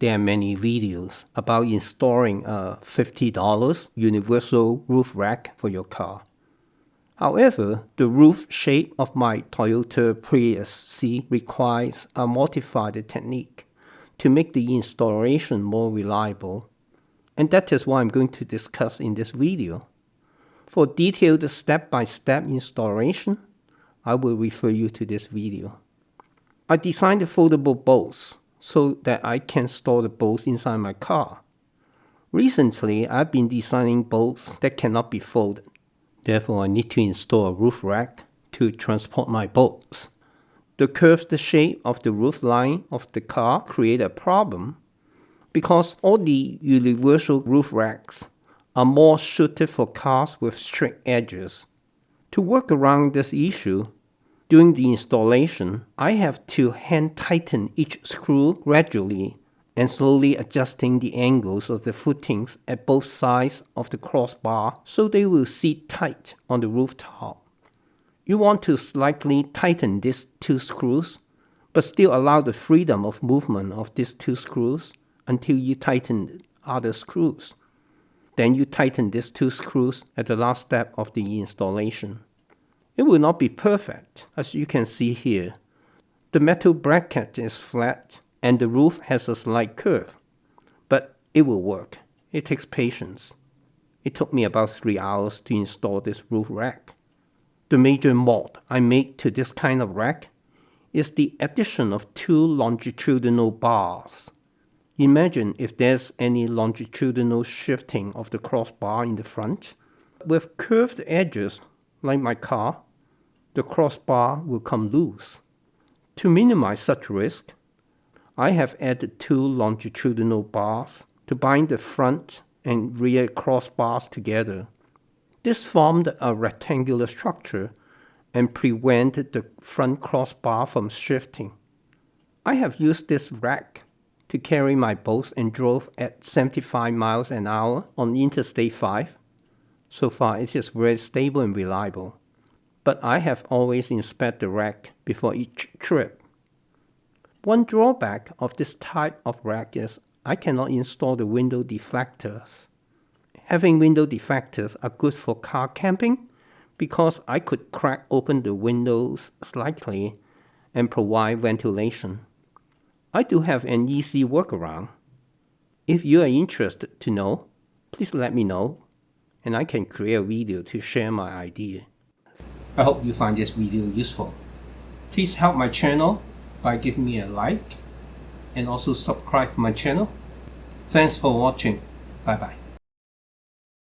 there are many videos about installing a $50 universal roof rack for your car. However, the roof shape of my Toyota Prius C requires a modified technique to make the installation more reliable, and that is what I'm going to discuss in this video. For detailed step-by-step installation, I will refer you to this video. I designed the foldable bolts so that I can store the bolts inside my car. Recently, I've been designing bolts that cannot be folded. Therefore, I need to install a roof rack to transport my bolts. The curved shape of the roof line of the car creates a problem because all the universal roof racks are more suited for cars with straight edges. To work around this issue, during the installation, I have to hand tighten each screw gradually and slowly adjusting the angles of the footings at both sides of the crossbar so they will sit tight on the rooftop. You want to slightly tighten these two screws, but still allow the freedom of movement of these two screws until you tighten the other screws. Then you tighten these two screws at the last step of the installation. It will not be perfect, as you can see here. The metal bracket is flat and the roof has a slight curve, but it will work. It takes patience. It took me about 3 hours to install this roof rack. The major mod I made to this kind of rack is the addition of 2 longitudinal bars. Imagine if there's any longitudinal shifting of the crossbar in the front. With curved edges, like my car, the crossbar will come loose. To minimize such risk, I have added 2 longitudinal bars to bind the front and rear crossbars together. This formed a rectangular structure and prevented the front crossbar from shifting. I have used this rack to carry my bolts and drove at 75 miles an hour on Interstate 5. So far, it is very stable and reliable. But I have always inspected the rack before each trip. One drawback of this type of rack is I cannot install the window deflectors. Having window deflectors are good for car camping because I could crack open the windows slightly and provide ventilation. I do have an easy workaround. If you are interested to know, please let me know and I can create a video to share my idea. I hope you find this video useful. Please help my channel by giving me a like and also subscribe to my channel. Thanks for watching. Bye bye.